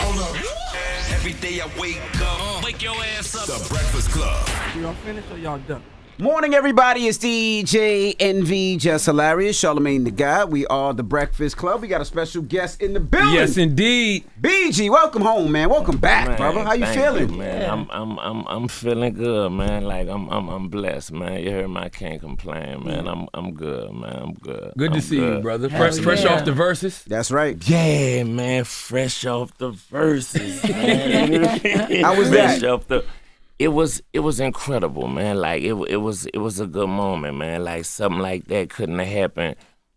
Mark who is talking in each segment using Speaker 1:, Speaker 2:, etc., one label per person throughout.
Speaker 1: Hold up. Every day I wake up.
Speaker 2: Wake your ass up.
Speaker 1: The Breakfast Club.
Speaker 3: Y'all finished or y'all done?
Speaker 4: Morning, everybody. It's DJ NV, Jess Hilarious, Charlamagne the Guy. We are the Breakfast Club. We got a special guest in the building.
Speaker 3: Yes, indeed.
Speaker 4: BG, welcome home, man. Welcome back,
Speaker 5: Man,
Speaker 4: brother. How you feeling?
Speaker 5: you, man? I'm feeling good, man. Like I'm blessed, man. You heard me, I can't complain, man. I'm good, man. I'm good.
Speaker 3: Good to see you, brother. Fresh off the Verzuz.
Speaker 4: That's right.
Speaker 5: Yeah, man. Fresh off the Verzuz, man.
Speaker 4: How was
Speaker 5: fresh
Speaker 4: that?
Speaker 5: Off the. It was incredible, man. Like it was a good moment, man. Like something like that couldn't have happened,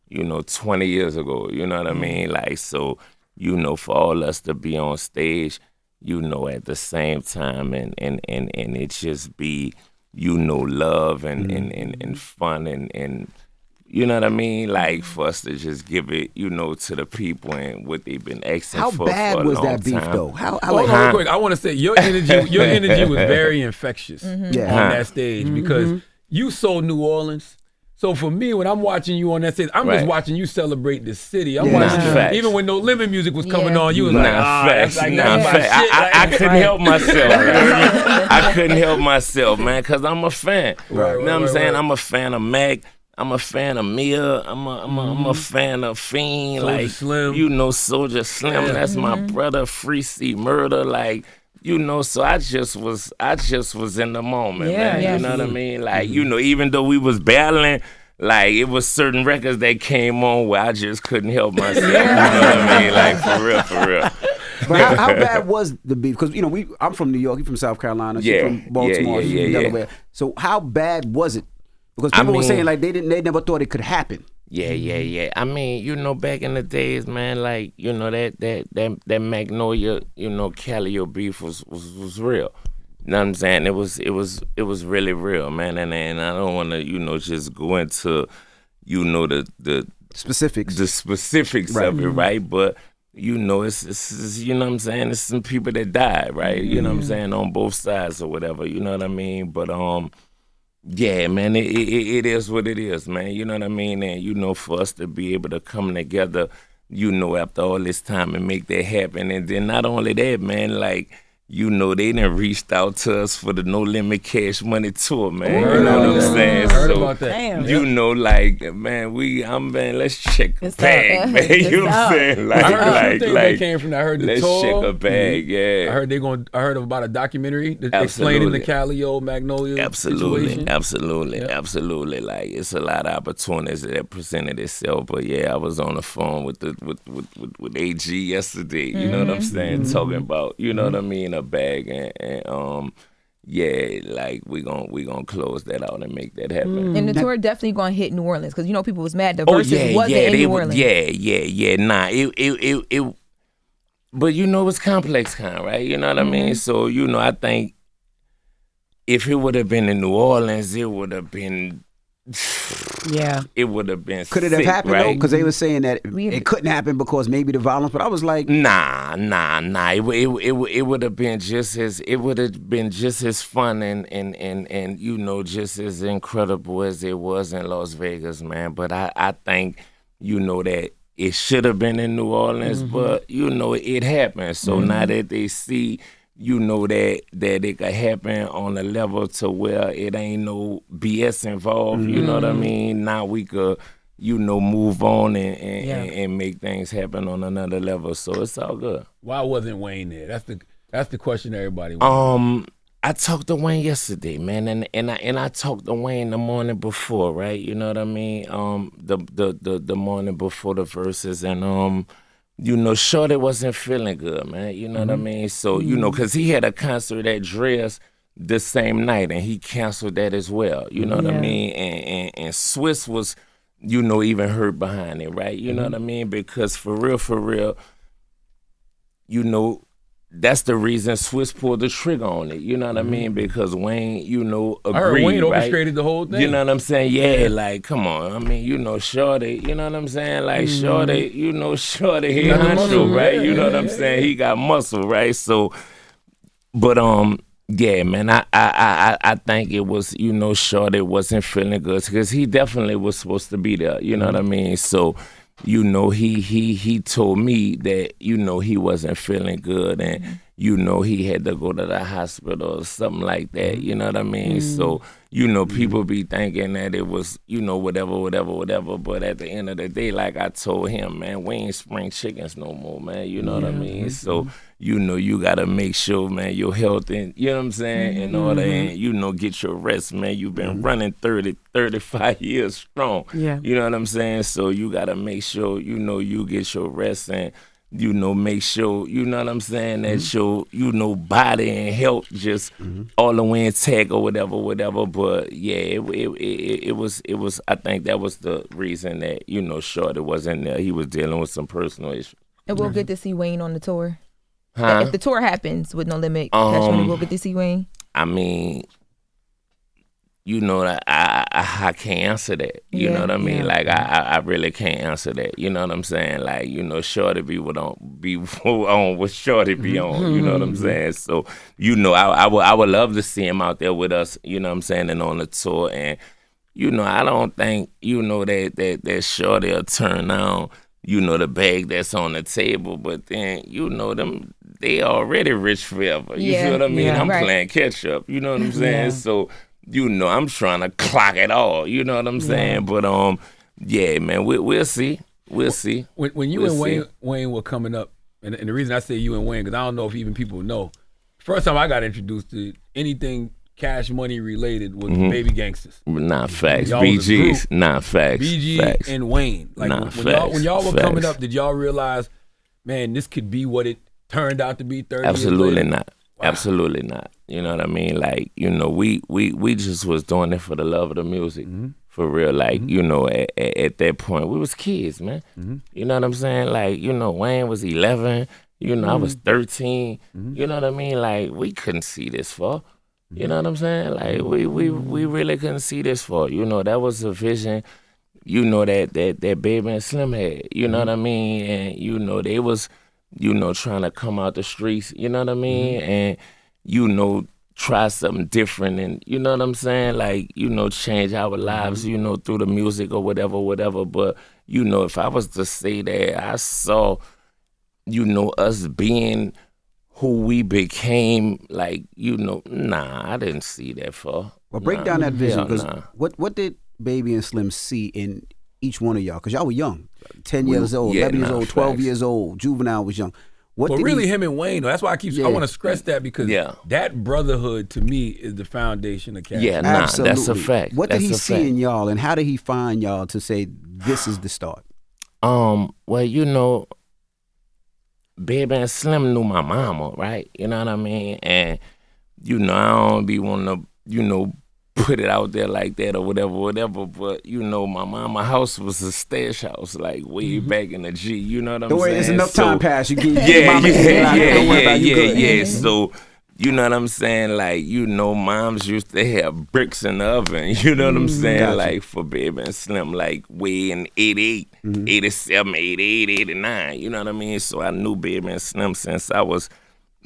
Speaker 5: 20 years ago. You know what I mean? Like so, for all us to be on stage, at the same time, and it just be, love and fun and. You know what I mean? Like for us to just give it, to the people and what they've been asking
Speaker 4: How
Speaker 5: for.
Speaker 4: bad
Speaker 5: for a
Speaker 4: was
Speaker 5: long
Speaker 4: that beef,
Speaker 5: time.
Speaker 4: though? How
Speaker 3: Hold on real quick. I want to say your energy was very infectious on that stage because you sold New Orleans. So for me, when I'm watching you on that stage, I'm just watching you celebrate the city. I'm watching you, even when No Limit music was coming on, you was like,
Speaker 5: facts.
Speaker 3: that's like that's my shit.
Speaker 5: I couldn't help myself. I couldn't help myself, man, because I'm a fan. You know what I'm saying? I'm a fan of Mac. I'm a fan of Mia. I'm a fan of Fiend.
Speaker 3: Soulja
Speaker 5: like
Speaker 3: Slim.
Speaker 5: Soulja Slim.
Speaker 3: Yeah.
Speaker 5: That's my brother. Free C Murder. Like. So I just was in the moment, man. You know what I mean? Like, even though we was battling, like it was certain records that came on where I just couldn't help myself. You know what I mean? Like for real.
Speaker 4: But how bad was the beef? Because I'm from New York, you from South Carolina, she's from Baltimore, she's from Delaware. So how bad was it? Because people were saying like they never thought it could happen.
Speaker 5: Yeah. I mean, back in the days, man, like, that Magnolia, Calio beef was real. You know what I'm saying? It was really real, man. And I don't want to, just go into, the
Speaker 4: specifics.
Speaker 5: The specifics of it, right? But it's you know what I'm saying? It's some people that died, right? You know what I'm saying? On both sides or whatever. You know what I mean? But yeah, man, it is what it is, man. You know what I mean? And, for us to be able to come together, after all this time and make that happen. And then not only that, man, like, they done reached out to us for the No Limit Cash Money tour, man. You know what I'm saying?
Speaker 3: Heard about that.
Speaker 5: Damn. Man, let's check a bag, man. You know what I'm saying? Like,
Speaker 3: they came from that. I heard the
Speaker 5: let's
Speaker 3: tour.
Speaker 5: check a bag, yeah.
Speaker 3: I heard about a documentary explaining the Calio Magnolia situation.
Speaker 5: Absolutely. Like it's a lot of opportunities that presented itself. But yeah, I was on the phone with AG yesterday. You know what I'm saying? Talking about, you know what I mean, a bag and yeah, like we gonna close that out and make that happen.
Speaker 6: And the tour definitely gonna hit New Orleans because people was mad the Verzuz wasn't in New Orleans.
Speaker 5: Yeah. Nah, it. But it's complex kind, right? You know what I mean? So I think if it would have been in New Orleans, it would have been.
Speaker 6: Yeah,
Speaker 5: it would have been.
Speaker 4: Could it have happened
Speaker 5: right?
Speaker 4: though? Because they were saying that it couldn't happen because maybe the violence. But I was like,
Speaker 5: nah. It would have been just as fun and just as incredible as it was in Las Vegas, man. But I think that it should have been in New Orleans, but it happened. So now that they see. That it could happen on a level to where it ain't no BS involved. You know what I mean? Now we could, move on and make things happen on another level. So it's all good.
Speaker 3: Why wasn't Wayne there? That's the question everybody wants.
Speaker 5: I talked to Wayne yesterday, man, and I talked to Wayne the morning before, right? You know what I mean? The morning before the Verzuz and Shorty wasn't feeling good, man. You know what I mean? So, because he had a concert at Dre's the same night, and he canceled that as well. You know what I mean? And Swiss was, even hurt behind it, right? You know what I mean? Because for real, that's the reason Swiss pulled the trigger on it. You know what I mean? Because Wayne, agreed,
Speaker 3: I heard Wayne
Speaker 5: right?
Speaker 3: orchestrated the whole thing.
Speaker 5: You know what I'm saying? Yeah, like, come on. I mean, Shorty, you know what I'm saying? Like, Shorty, Shorty, he muscle, right?
Speaker 3: Yeah,
Speaker 5: you know what I'm saying? He got muscle, right? So, but, yeah, man, I think it was, Shorty wasn't feeling good because he definitely was supposed to be there. You know what I mean? So, you know, he told me that, you know, he wasn't feeling good and, you know, he had to go to the hospital or something like that. You know what I mean? So, you know, people be thinking that it was, you know, whatever. But at the end of the day, like I told him, man, we ain't spring chickens no more, man. You know what I mean? So, you know, you got to make sure, man, your health and, you know what I'm saying, in order and, you know, get your rest, man. You've been running 35 years strong. Yeah. You know what I'm saying? So you got to make sure, you know, you get your rest and, you know, make sure, you know what I'm saying, that your, you know, body and health just all the way intact or whatever. But yeah, it was, I think that was the reason that, you know, Shorty wasn't there. He was dealing with some personal issues. And
Speaker 6: we'll get to see Wayne on the tour. Huh? If the tour happens with No Limit, we'll get to see Wayne.
Speaker 5: I mean, you know, I can't answer that. You know what I mean? Like, I really can't answer that. You know what I'm saying? Like, you know, Shorty be on what Shorty be on. You know what I'm saying? So, you know, I would love to see him out there with us, you know what I'm saying, and on the tour. And, you know, I don't think, you know, that Shorty will turn on, you know, the bag that's on the table. But then, you know, they already rich forever. You feel what I mean? I'm playing catch up. You know what I'm saying? So, you know, I'm trying to clock it all. You know what I'm saying? But yeah, man, we'll see. We'll see.
Speaker 3: When you and Wayne were coming up, and the reason I say you and Wayne, because I don't know if even people know. First time I got introduced to anything Cash Money related was Baby Gangsters.
Speaker 5: Not facts. BGs. Not facts.
Speaker 3: BG and Wayne. Like when y'all were coming up, did y'all realize, man, this could be what it turned out to be 30
Speaker 5: Absolutely
Speaker 3: years later?
Speaker 5: Not. Wow. Absolutely not. You know what I mean? Like, you know, we just was doing it for the love of the music. For real. Like, you know, at that point, we was kids, man. You know what I'm saying? Like, you know, Wayne was 11. You know, I was 13. You know what I mean? Like, we couldn't see this far. You know what I'm saying? Like, we really couldn't see this far. You know, that was a vision, you know, that Baby and Slim had. You know what I mean? And, you know, they was, you know, trying to come out the streets, you know what I mean? And, you know, try something different and, you know what I'm saying? Like, you know, change our lives, you know, through the music or whatever. But, you know, if I was to say that I saw, you know, us being who we became, like, you know, nah, I didn't see that far.
Speaker 4: Well, break down that vision, because what did Baby and Slim see in each one of y'all? Because y'all were young, 10 years old, 11 years old, 12 years old. Juvenile was young.
Speaker 3: But really him and Wayne, though, that's why I want to stress that, because that brotherhood to me is the foundation of Cash.
Speaker 5: Yeah, that's a fact.
Speaker 4: What did he see in y'all, and how did he find y'all to say this is the start?
Speaker 5: Well, you know, Baby and Slim knew my mama, right? You know what I mean? And, you know, I don't be wanting to, you know, put it out there like that or whatever. But, you know, my mama house was a stash house, like way back in the G. You know what I'm saying?
Speaker 4: Don't worry, there's enough time pass. You can
Speaker 5: yeah. So, you know what I'm saying? Like, you know, moms used to have bricks in the oven. You know what I'm saying? Gotcha. Like, for Baby and Slim, like way in 88, 87, 88, 89. You know what I mean? So I knew Baby and Slim since I was,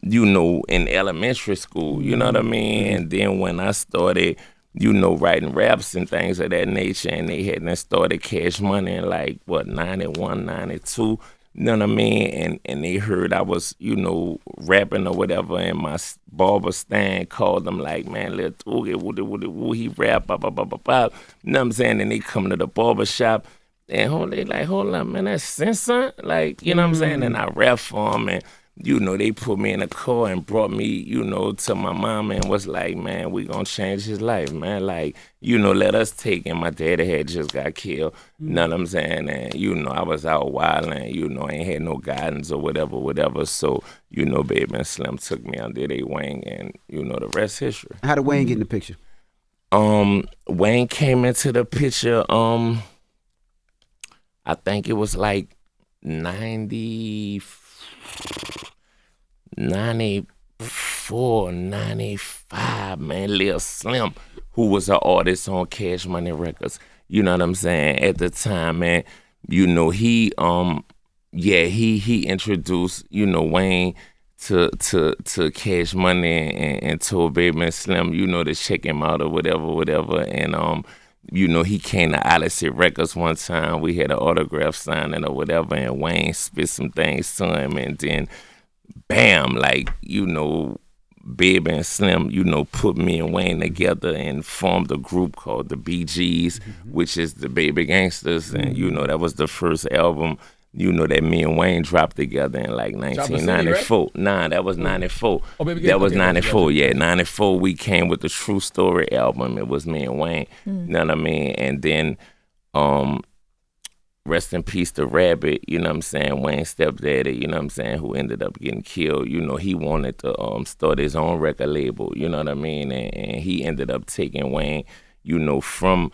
Speaker 5: you know, in elementary school. You know what I mean? And then when I started, you know, writing raps and things of that nature, and they hadn't started Cash Money in like, 91, 92, you know what I mean? And they heard I was, you know, rapping or whatever, and my barber Stan called them like, man, let's he rap, You know what I'm saying? And they come to the barber shop, and they like, hold up, man, that's Sensa? Like, you know what I'm saying? And I rap for them, and, you know, they put me in a car and brought me, you know, to my mom and was like, man, we gonna change his life, man. Like, you know, let us take him. My daddy had just got killed. You know what I'm saying? And, you know, I was out wilding, you know, ain't had no guidance or whatever. So, you know, Baby and Slim took me under their wing, and, you know, the rest history.
Speaker 4: How did Wayne get in the picture?
Speaker 5: Wayne came into the picture, I think it was like 94, 95, man. Lil Slim, who was an artist on Cash Money Records, you know what I'm saying, at the time, man. You know, he introduced, you know, Wayne to Cash Money and told Baby and Slim, you know, to check him out or whatever. And You know, he came to Odyssey Records one time. We had an autograph signing or whatever, and Wayne spit some things to him, and then bam, like, you know, Baby and Slim, you know, put me and Wayne together and formed a group called the BGs, which is the Baby Gangsters. And, you know, that was the first album, you know, that me and Wayne dropped together in like 1994. Right? Nah, that was 94. Oh, that was 94, yeah. 94, we came with the True Story album. It was me and Wayne, you know what I mean? And then, rest in peace to Rabbit, you know what I'm saying, Wayne's stepdaddy, you know what I'm saying, who ended up getting killed. You know, he wanted to start his own record label, you know what I mean, and he ended up taking Wayne, you know, from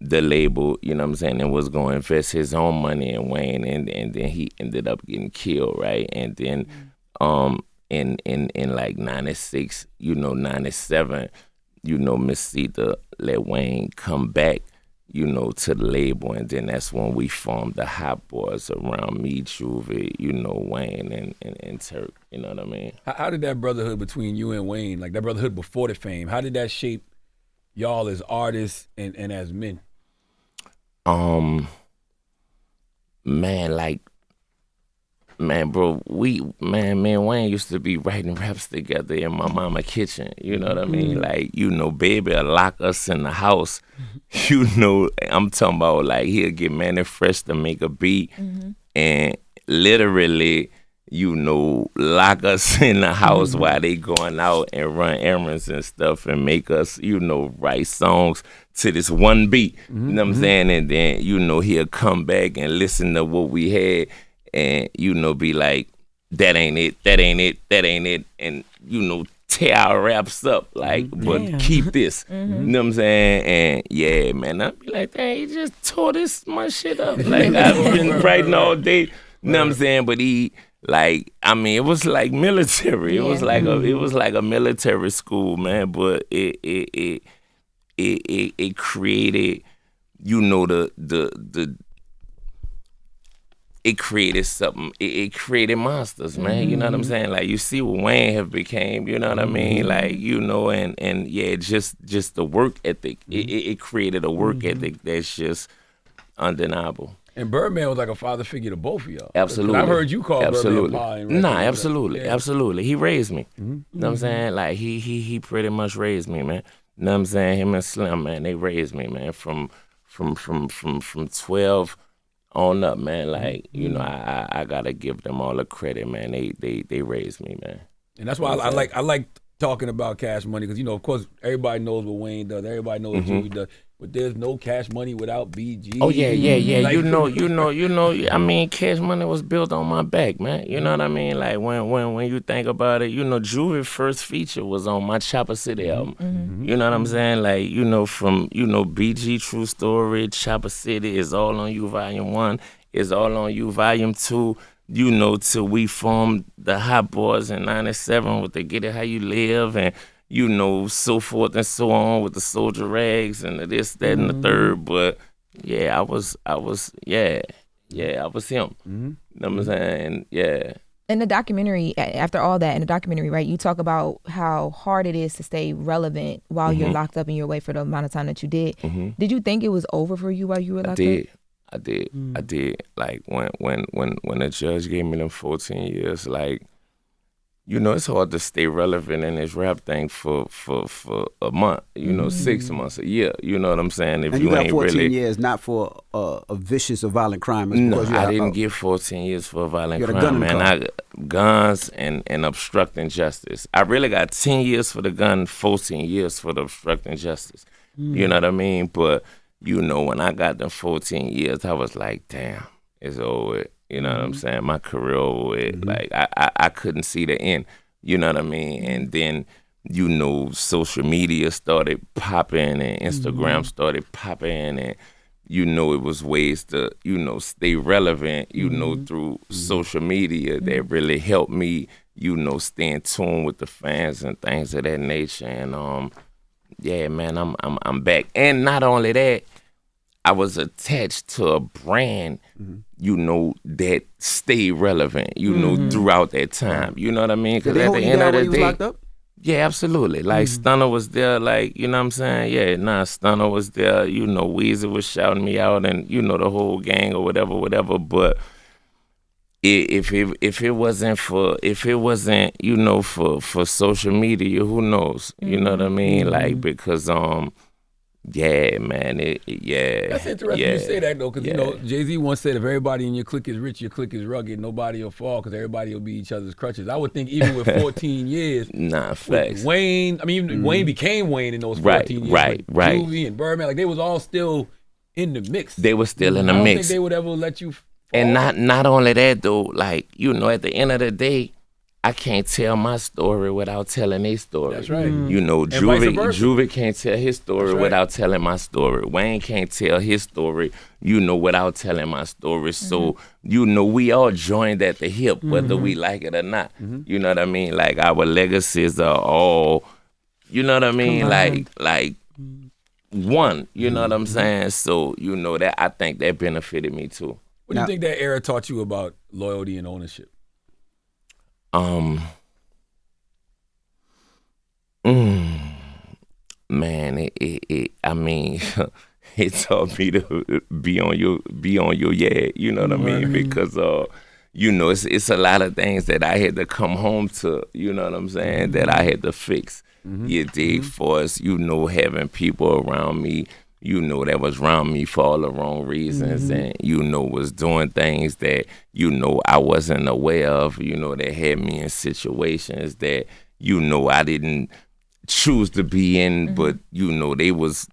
Speaker 5: the label, you know what I'm saying, and was going to invest his own money in Wayne, and then he ended up getting killed, right? And then in like 96, you know, 97, you know, Miss Cedar let Wayne come back, you know, to the label, and then that's when we formed the Hot Boys around me, Juvie, you know, Wayne and Turk, you know what I mean?
Speaker 3: How did that brotherhood between you and Wayne, like that brotherhood before the fame, how did that shape y'all as artists and as men?
Speaker 5: Man, bro, me and Wayne used to be writing raps together in my mama kitchen, you know what I mean? Like, you know, Baby will lock us in the house, you know, I'm talking about like he'll get Manny Fresh to make a beat and literally, you know, lock us in the house while they going out and run errands and stuff and make us, you know, write songs to this one beat, you know what I'm saying? And then, you know, he'll come back and listen to what we had and, you know, be like, that ain't it, and, you know, tear our raps up, like, but keep this, you know what I'm saying? And, yeah, man, I'd be like, dang, he just tore this my shit up. Like, I've been writing all day, you know what I'm saying? But he, like, I mean, it was like military. It was like a military school, man, but it created, you know, it created something. It created monsters, man. You know what I'm saying? Like, you see what Wayne have became, you know what I mean? Like, you know, and yeah, just the work ethic. It created a work ethic that's just undeniable.
Speaker 3: And Birdman was like a father figure to both of y'all.
Speaker 5: Absolutely.
Speaker 3: I've heard you call Birdman Pa.
Speaker 5: Nah, absolutely. He raised me. You know what I'm saying? Like, he pretty much raised me, man. You know what I'm saying? Him and Slim, man, they raised me, man, from 12 on up, man. Like, you know, I gotta give them all the credit, man. They raised me, man.
Speaker 3: And that's why I like talking about Cash Money, because, you know, of course, everybody knows what Wayne does, everybody knows what Juvie does, but there's no Cash Money without BG.
Speaker 5: Oh yeah. Like, you know. I mean, Cash Money was built on my back, man. You know what I mean? Like, when you think about it, you know, Juvie's first feature was on my Chopper City album. You know what I'm saying? Like, you know, from, you know, BG True Story, Chopper City is All on You Volume 1, is All on You Volume 2. You know, till we formed the Hot Boys in 97 with the Get It How You Live, and, you know, so forth and so on with the Soldier Rags and the this, that, and the third. But yeah, I was him. You know what I'm saying? Yeah.
Speaker 6: In the documentary, after all that, in the documentary, right, you talk about how hard it is to stay relevant while you're locked up and you're away for the amount of time that you did. Did you think it was over for you while you were locked up?
Speaker 5: I did. Like, when the judge gave me them 14 years, like, you know, it's hard to stay relevant in this rap thing for a month, you know, 6 months, a year. You know what I'm saying? If
Speaker 4: and you got 14 years, not for a vicious or violent crime.
Speaker 5: No, I didn't get 14 years for a violent crime, man. I got guns and obstructing justice. I really got 10 years for the gun, 14 years for the obstructing justice. You know what I mean? But, you know, when I got them 14 years, I was like, damn, it's over. You know what I'm saying? My career over with. Like, I couldn't see the end. You know what I mean? And then, you know, social media started popping and Instagram started popping, and, you know, it was ways to, you know, stay relevant, you know, through social media that really helped me, you know, stay in tune with the fans and things of that nature. And yeah, man, I'm back. And not only that, I was attached to a brand, you know, that stayed relevant, you know, throughout that time. You know what I mean?
Speaker 4: Because at the end of the day, locked up?
Speaker 5: Yeah, absolutely. Like Stunner was there, like, you know what I'm saying? Yeah, Stunner was there, you know, Weezy was shouting me out and, you know, the whole gang or whatever. But if it wasn't, you know, for social media, who knows? You know what I mean? Like, because yeah, man.
Speaker 3: That's interesting you say that, though, because, you know, Jay-Z once said, if everybody in your clique is rich, your clique is rugged, nobody will fall because everybody will be each other's crutches. I would think even with 14 years,
Speaker 5: facts.
Speaker 3: Wayne, I mean, Wayne became Wayne in those 14 years.
Speaker 5: Right.
Speaker 3: Juvie and Birdman, like, they was all still in the mix.
Speaker 5: They were still in the
Speaker 3: mix. I don't
Speaker 5: mix.
Speaker 3: think they would ever let you fall.
Speaker 5: And not only that, though, like, you know, at the end of the day, I can't tell my story without telling their story.
Speaker 3: That's right.
Speaker 5: You know, Juvie can't tell his story without telling my story. Wayne can't tell his story, you know, without telling my story. So, you know, we all joined at the hip, whether we like it or not. You know what I mean? Like, our legacies are all, you know what I mean? Like one, you know what I'm saying? So, you know, that I think that benefited me too.
Speaker 3: What do you think that era taught you about loyalty and ownership?
Speaker 5: Man, I mean, it taught me to be on your you know what I mean? Because you know, it's a lot of things that I had to come home to, you know what I'm saying, that I had to fix. You dig, for us, you know, having people around me, you know, that was around me for all the wrong reasons and, you know, was doing things that, you know, I wasn't aware of, you know, that had me in situations that, you know, I didn't choose to be in, but, you know, they was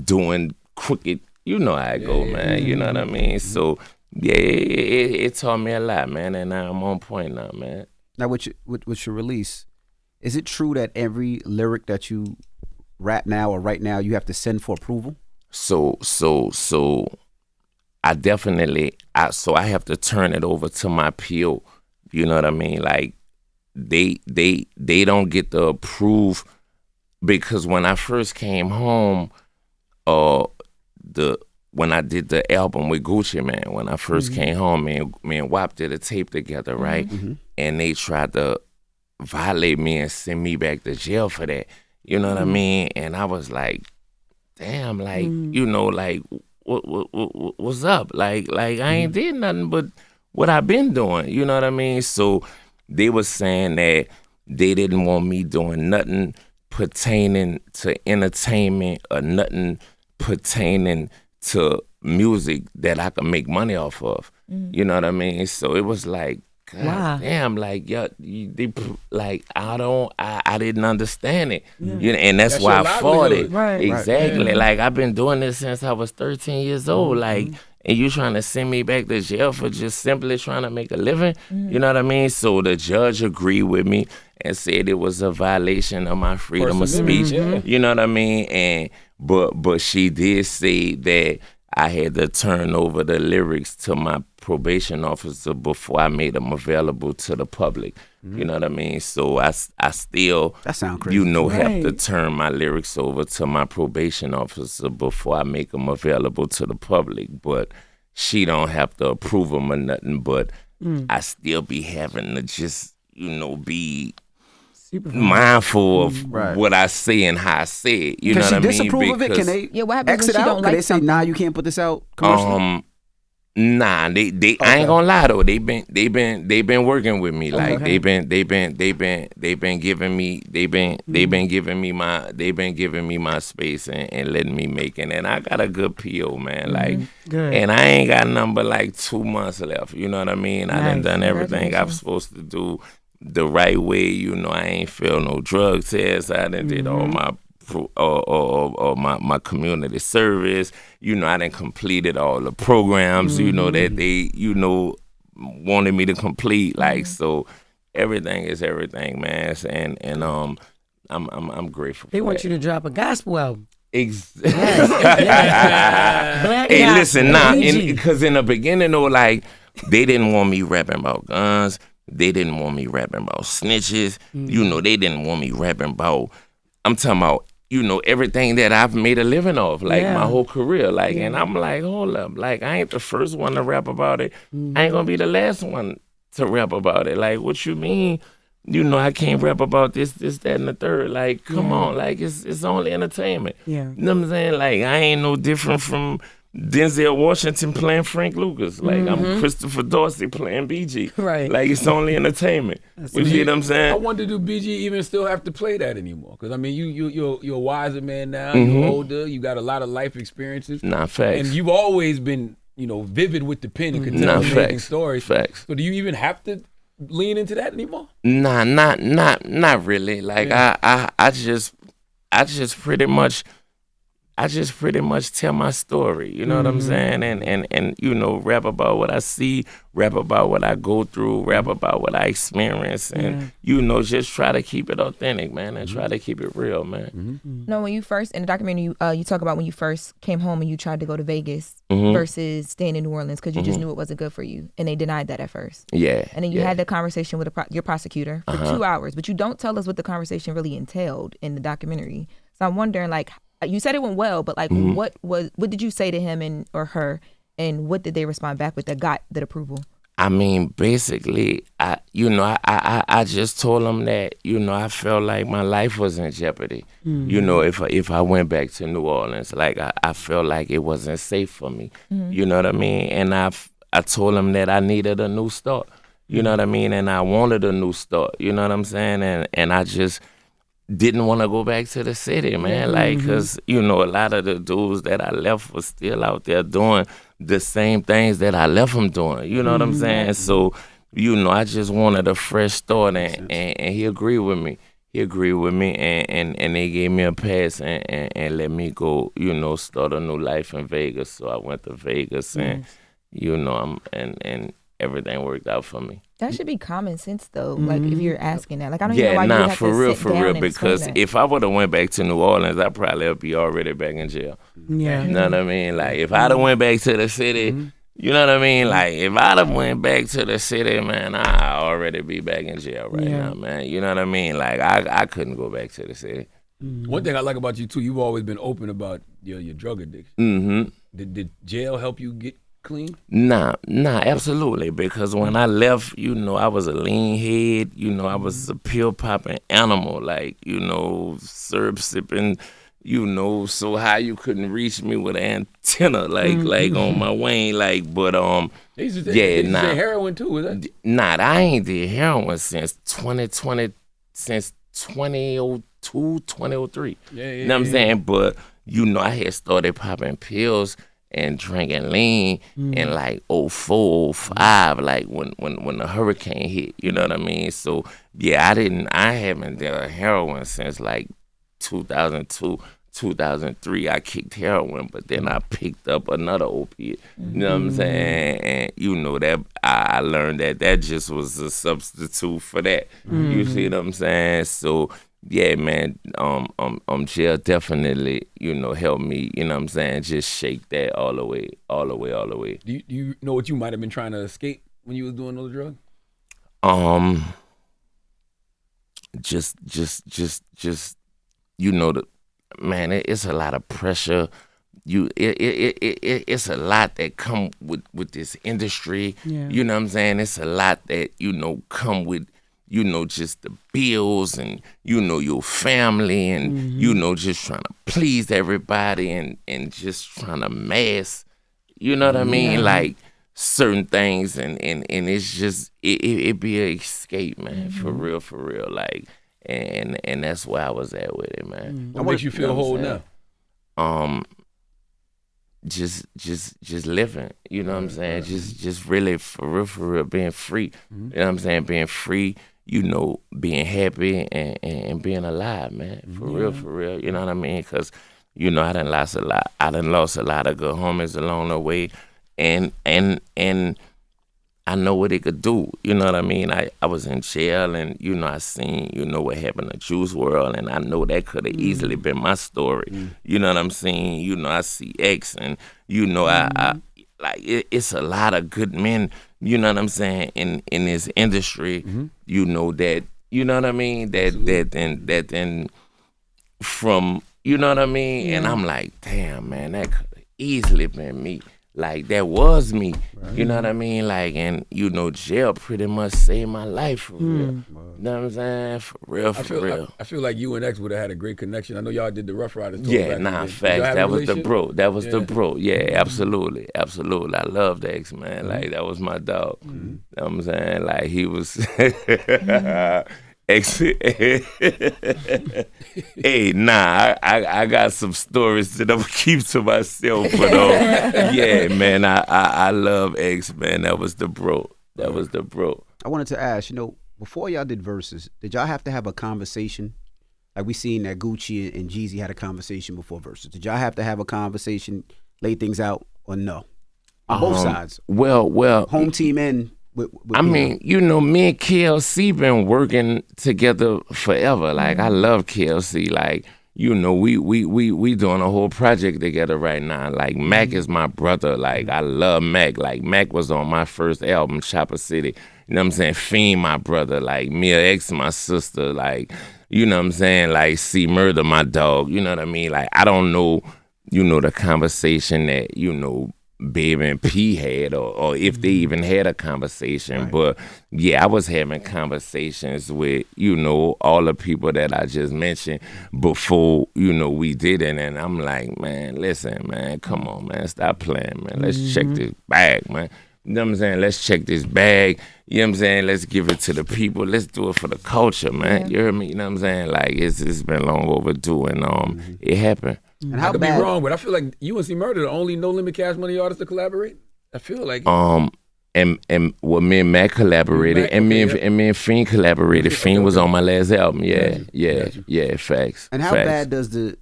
Speaker 5: doing crooked, you know how I go, man, you know what I mean? So, yeah, it taught me a lot, man, and now I'm on point now, man.
Speaker 4: Now, with your release, is it true that every lyric that you rap now or right now, you have to send for approval?
Speaker 5: So I definitely, I have to turn it over to my PO. You know what I mean? Like they don't get to approve, because when I first came home, when I did the album with Gucci Mane, when I first came home, me and WAP did a tape together, right? And they tried to violate me and send me back to jail for that. You know what I mean? And I was like, damn, like, you know, like, what's up? Like I ain't did nothing but what I've been doing. You know what I mean? So they was saying that they didn't want me doing nothing pertaining to entertainment or nothing pertaining to music that I could make money off of. You know what I mean? So it was like, God damn, like, I didn't understand it. You know, and that's why I fought it.
Speaker 6: Right.
Speaker 5: Exactly.
Speaker 6: Right.
Speaker 5: Like, I've been doing this since I was 13 years old. Like, and you trying to send me back to jail for just simply trying to make a living? You know what I mean? So the judge agreed with me and said it was a violation of my freedom of speech. You know what I mean? And but she did say that I had to turn over the lyrics to my probation officer before I made them available to the public. You know what I mean? So I still,
Speaker 4: that sound crazy.
Speaker 5: You know, have to turn my lyrics over to my probation officer before I make them available to the public. But she don't have to approve them or nothing. But I still be having to just, you know, be mindful of what I say and how I say it. You know what I mean?
Speaker 4: Can she disapprove of it? Can they
Speaker 6: what happens
Speaker 4: exit
Speaker 6: when she
Speaker 4: out?
Speaker 6: don't
Speaker 4: Can
Speaker 6: like
Speaker 4: they say, nah, you can't put this out commercially?
Speaker 5: Nah, they I ain't gonna lie though. They been working with me. Like they've been giving me my space and letting me make it. And I got a good PO, man. Like, and I ain't got nothing but like 2 months left. You know what I mean? I done everything I'm supposed to do the right way. You know, I ain't failed no drug tests. I done did all my my community service. You know, I done completed all the programs, you know, that they, you know, wanted me to complete. Like, so everything is everything, man. And I'm grateful.
Speaker 2: They want you to drop a gospel album.
Speaker 5: Hey, listen, because in the beginning, though, like, they didn't want me rapping about guns. They didn't want me rapping about snitches. You know, they didn't want me rapping about, I'm talking about, you know, everything that I've made a living off, like my whole career. Like, and I'm like, hold up, like, I ain't the first one to rap about it. I ain't gonna be the last one to rap about it. Like, what you mean I can't rap about this, that, and the third. Like, come on, like it's only entertainment.
Speaker 2: Yeah.
Speaker 5: You know what I'm saying? Like, I ain't no different from Denzel Washington playing Frank Lucas. Like, I'm Christopher Dorsey playing BG.
Speaker 2: Right.
Speaker 5: Like, it's only entertainment. You see what I'm saying?
Speaker 3: I wonder, do BG even still have to play that anymore? Because I mean, you're a wiser man now. You're older. You got a lot of life experiences.
Speaker 5: Nah, facts.
Speaker 3: And you've always been, vivid with the pen and could tell amazing stories.
Speaker 5: Facts.
Speaker 3: So do you even have to lean into that anymore?
Speaker 5: Nah, not really. Like I just pretty much tell my story. You know what I'm saying? And rap about what I see, rap about what I go through, rap about what I experience, and just try to keep it authentic, man, and try to keep it real, man.
Speaker 6: No, when you first in the documentary, you talk about when you first came home and you tried to go to Vegas versus staying in New Orleans because you just knew it wasn't good for you, and they denied that at first.
Speaker 5: Yeah.
Speaker 6: And then you had the conversation with your prosecutor for 2 hours, but you don't tell us what the conversation really entailed in the documentary. So I'm wondering, like, you said it went well, but like, what did you say to him or her, and what did they respond back with that got that approval?
Speaker 5: I mean, basically, I just told them that, I felt like my life was in jeopardy. If I went back to New Orleans, like I felt like it wasn't safe for me. You know what I mean? And I told them that I needed a new start. You know what I mean? And I wanted a new start. You know what I'm saying? And I just didn't want to go back to the city, man. Like, because, a lot of the dudes that I left was still out there doing the same things that I left them doing. You know what I'm saying? So, I just wanted a fresh start, and he agreed with me. He agreed with me, and they gave me a pass and let me go, start a new life in Vegas. So I went to Vegas, and, and everything worked out for me.
Speaker 6: That should be common sense, though. Like, if you're asking that, like, I don't even know why you would have to sit down and
Speaker 5: because
Speaker 6: explain that.
Speaker 5: if I would have went back to New Orleans, I probably would be already back in jail.
Speaker 2: Yeah.
Speaker 5: You know what I mean? Like, if I'd have went back to the city, you know what I mean? Like, if I'd have went back to the city, man, I'd already be back in jail right now, man. You know what I mean? Like, I couldn't go back to the city.
Speaker 3: One thing I like about you too, you've always been open about your drug addiction. Did jail help you get clean? Nah,
Speaker 5: absolutely. Because when I left, I was a lean head. I was a pill popping animal, like, syrup sipping, so high you couldn't reach me with an antenna, like on my wing, like. But
Speaker 3: they used to say heroin too, was that?
Speaker 5: Nah, I ain't did heroin since 2020, since 2002, 2003. You know what I'm saying? But I had started popping pills and drinking lean in like 04, 05, like when the hurricane hit, you know what I mean? So yeah, I haven't done heroin since like 2002, 2003. I kicked heroin, but then I picked up another opiate, you know what I'm saying? And that I learned that just was a substitute for that. You see what I'm saying? So yeah, man, jail definitely, helped me, you know what I'm saying, just shake that all the way.
Speaker 3: Do you know what you might have been trying to escape when you was doing those drugs?
Speaker 5: Man, it's a lot of pressure. It's a lot that come with this industry. Yeah. You know what I'm saying? It's a lot that, come with, just the bills and, your family and, just trying to please everybody and just trying to mask, you know what I mean? Like certain things and it's just, it be an escape, man, for real. Like, and that's where I was at with it, man.
Speaker 3: What makes you feel whole now?
Speaker 5: Just living, you know what I'm saying? Just really for real being free. You know what I'm saying? Being free, being happy and being alive, man. For real, you know what I mean? Because, I done lost a lot. I done lost a lot of good homies along the way. And I know what it could do, you know what I mean? I was in jail and, I seen, what happened to Juice WRLD, and I know that could have easily been my story. You know what I'm saying? I see X and, I like, it's a lot of good men, you know what I'm saying, in this industry, that, you know what I mean? That then from, you know what I mean? Yeah. And I'm like, damn, man, that could have easily been me. Like, that was me. Right. You know what I mean? Like, and, you know, jail pretty much saved my life for real. You know what I'm saying? For real, for real.
Speaker 3: I feel like you and X would have had a great connection. I know y'all did the Rough Riders tour.
Speaker 5: Yeah, facts. That was the bro. That was the bro. Yeah, absolutely. Absolutely. I loved X, man. Like, that was my dog. You know what I'm saying? Like, he was... Hey, I got some stories that I'm gonna keep to myself, but yeah, man, I love X, man. That was the bro. That was the bro.
Speaker 4: I wanted to ask, you know, before y'all did Verzuz, did y'all have to have a conversation? Like we seen that Gucci and Jeezy had a conversation before Verzuz. Did y'all have to have a conversation, lay things out, or no? On both sides.
Speaker 5: Well,
Speaker 4: home team and.
Speaker 5: I mean, you know, me and KLC been working together forever. Like, I love KLC. Like, you know, we doing a whole project together right now. Like, Mac is my brother. Like, I love Mac. Like, Mac was on my first album, Chopper City. You know what I'm saying? Fiend, my brother. Like, Mia X, my sister. Like, you know what I'm saying? Like, C Murder, my dog. You know what I mean? Like, I don't know, you know, the conversation that, you know, Babe and P had, or if they even had a conversation. Right. But yeah, I was having conversations with, you know, all the people that I just mentioned before, you know, we did it. And I'm like, man, listen, man, come on, man, stop playing, man. Let's check this bag, man. You know what I'm saying? Let's check this bag. You know what I'm saying? Let's give it to the people. Let's do it for the culture, man. You heard me? You know what I'm saying? Like, it's been long overdue, and it happened.
Speaker 3: And I could be wrong, but I feel like you and C Murder the only No Limit Cash Money artists to collaborate. I feel like
Speaker 5: and well, me and Mac collaborated, and me and Fiend collaborated. Fiend was on my last album. Yeah, facts.
Speaker 4: And how bad does the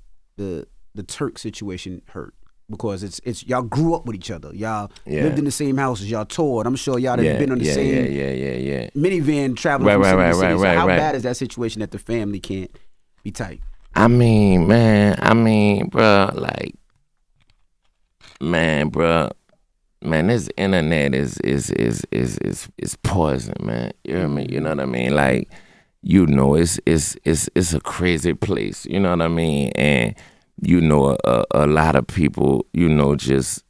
Speaker 4: Turk situation hurt? Because it's y'all grew up with each other. Y'all lived in the same houses. Y'all toured. I'm sure y'all have been on the same minivan traveling from city to city. So how bad is that situation that the family can't be tight?
Speaker 5: I mean, bro, like, this internet is poison, man. You hear me? You know what I mean? Like, you know, it's a crazy place. You know what I mean? And you know, a lot of people, you know, just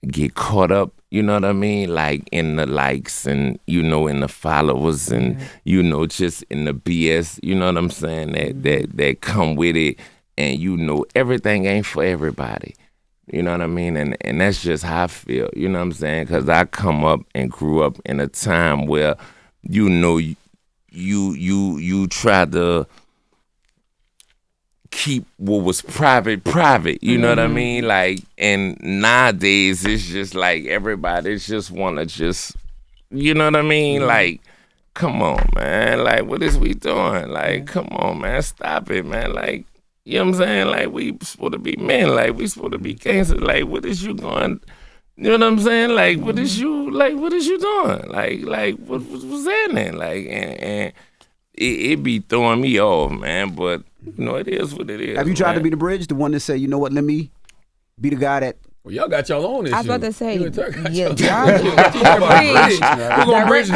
Speaker 5: get caught up, you know what I mean? Like, in the likes and, you know, in the followers and, you know, just in the BS, you know what I'm saying, that come with it. And, you know, everything ain't for everybody. You know what I mean? And that's just how I feel, you know what I'm saying? Because I come up and grew up in a time where, you know, you try to keep what was private, you know what I mean? Like, and nowadays it's just like everybody just wanna just, you know what I mean? Like, come on, man. Like, what is we doing? Like, come on, man. Stop it, man. Like, you know what I'm saying? Like, we supposed to be men. Like, we supposed to be gangsters. Like, what is you going? You know what I'm saying? Like, what is you doing? Like, what's happening? Like, and it be throwing me off, man. But you know, it is what it is.
Speaker 4: Have you tried to be the bridge, the one that say, you know what? Let me be the guy that.
Speaker 3: Well, y'all got y'all own issue.
Speaker 6: I was about to say,
Speaker 3: We're
Speaker 6: y'all
Speaker 3: gonna bridge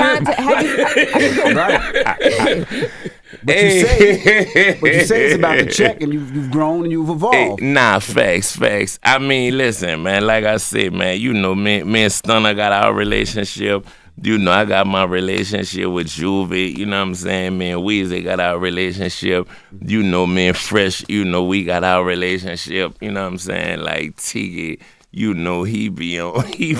Speaker 4: But you say it's about the check, and you've grown and you've evolved.
Speaker 5: Nah, facts. I mean, listen, man. Like I said, man, you know, me and Stunner got our relationship. You know, I got my relationship with Juvie, you know what I'm saying? Me and Weezy got our relationship. You know, me and Fresh, you know, we got our relationship. You know what I'm saying? Like, Tiggy, you know, he be on what he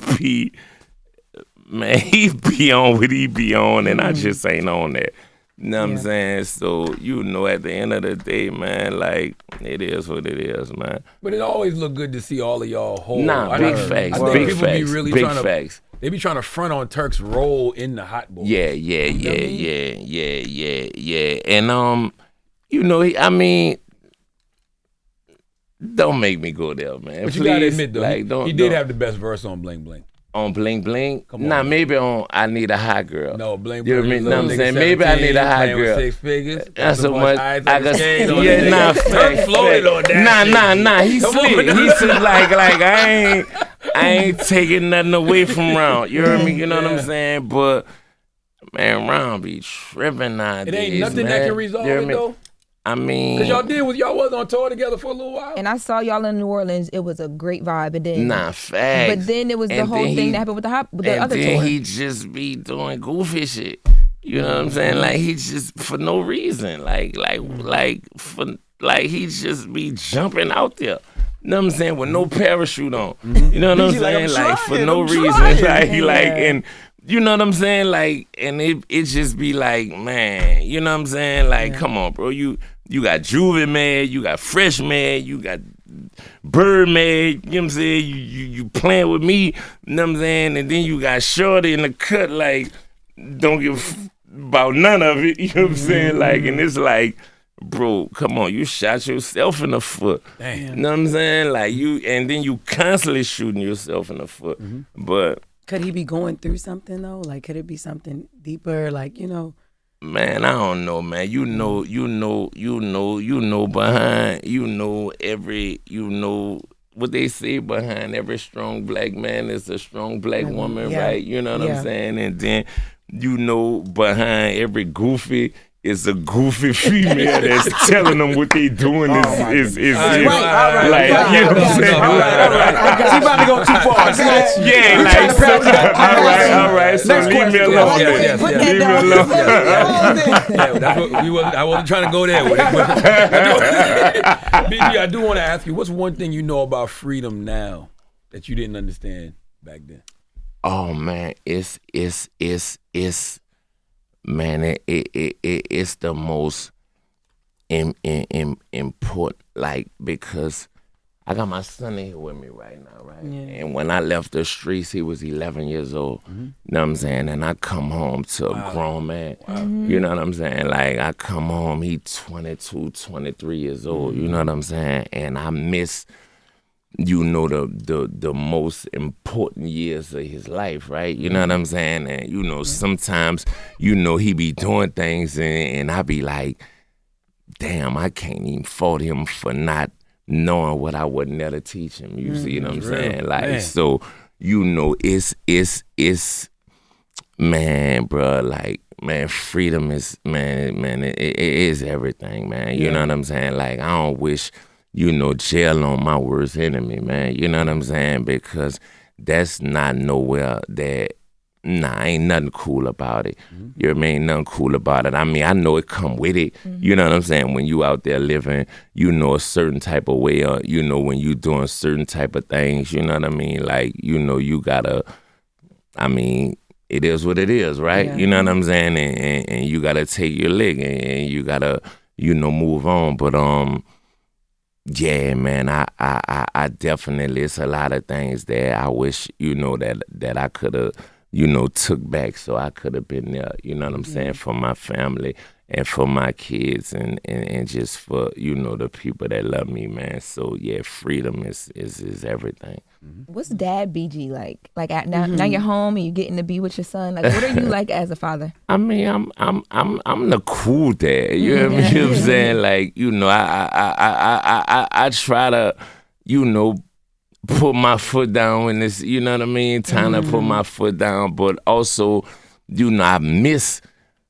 Speaker 5: be on, and I just ain't on that. You know what I'm saying? So, you know, at the end of the day, man, like, it is what it is, man.
Speaker 3: But it always look good to see all of y'all whole.
Speaker 5: Nah, big facts.
Speaker 3: They be trying to front on Turk's role in the Hot Boys.
Speaker 5: Yeah. And you know, I mean, don't make me go there, man.
Speaker 3: But you gotta admit though, he did have the best verse on Bling Bling.
Speaker 5: On Bling Bling? Nah, maybe on I Need a Hot Girl.
Speaker 3: No, Bling
Speaker 5: You
Speaker 3: Bling.
Speaker 5: know what I'm saying? Maybe I Need a Hot Girl.
Speaker 3: 6 figures.
Speaker 5: That's so much.
Speaker 3: Turk
Speaker 5: Facts.
Speaker 3: floated on that.
Speaker 5: Nah. He slick. He said like I ain't taking nothing away from Ron. You heard me? You know what I'm saying? But man, Ron be tripping nowadays.
Speaker 3: It ain't nothing
Speaker 5: man.
Speaker 3: that can resolve it though.
Speaker 5: I mean,
Speaker 3: because y'all was on tour together for a little while.
Speaker 6: And I saw y'all in New Orleans. It was a great vibe. And then
Speaker 5: facts.
Speaker 6: But then it was the whole thing that happened with the other tour.
Speaker 5: And then he just be doing goofy shit. You know what I'm saying? Like he just for no reason. Like he just be jumping out there. You know what I'm saying? With no parachute on. You know what I'm saying? Like for no reason. And you know what I'm saying? Like, and it just be like, man, you know what I'm saying? Like, come on, bro. You got Juvie mad, you got Fresh mad, you got Bird mad, you know what I'm saying? You playing with me, you know what I'm saying? And then you got Shorty in the cut, like, don't give about none of it, you know what I'm saying? Like, and it's like, bro, come on, you shot yourself in the foot.
Speaker 3: Damn.
Speaker 5: You know what I'm saying? Like, and then you constantly shooting yourself in the foot. But
Speaker 2: could he be going through something though? Like, could it be something deeper? Like,
Speaker 5: man, I don't know, man. You know what they say, behind every strong black man is a strong black woman, right? You know what I'm saying? And then behind every goofy is a goofy female that's telling them what they doing is
Speaker 4: right. You know what I'm saying?
Speaker 5: All
Speaker 4: right. She about to go too far.
Speaker 5: Yeah, like, all right. So leave me alone. Leave me alone.
Speaker 3: I wasn't trying to go there with it. But BG, I do want to ask you, what's one thing you know about freedom now that you didn't understand back then?
Speaker 5: Oh man, it's man, it's the most important, like, because I got my son in here with me right now, right? Yeah. And when I left the streets, he was 11 years old. You know what I'm saying? And I come home to a grown man. You know what I'm saying? Like, I come home, he 22, 23 years old. You know what I'm saying? And I miss, the most important years of his life, right? You know what I'm saying? And, sometimes, he be doing things and I be like, damn, I can't even fault him for not knowing what I would never teach him. You see what I'm saying? Like, man. So, it's, man, bro, like, man, freedom is, man, it is everything, man. You know what I'm saying? Like, I don't wish, jail on my worst enemy, man. You know what I'm saying? Because that's not nowhere that, ain't nothing cool about it. You know what I mean? Nothing cool about it. I mean, I know it come with it. You know what I'm saying? When you out there living, a certain type of way, or, when you doing certain type of things, you know what I mean? Like, you gotta, I mean, it is what it is, right? Yeah. You know what I'm saying? And you gotta take your lick and you gotta, move on. But, yeah, man, I definitely, it's a lot of things that I wish, that I could have, took back so I could have been there, you know what I'm saying, for my family and for my kids and just for, the people that love me, man. So, yeah, freedom is everything.
Speaker 6: What's Dad BG like? Like now you're home and you're getting to be with your son. Like, what are you like as a father?
Speaker 5: I mean, I'm the cool dad. You know what I'm saying? Like, I try to, put my foot down when it's, you know what I mean? Time to put my foot down, but also, I miss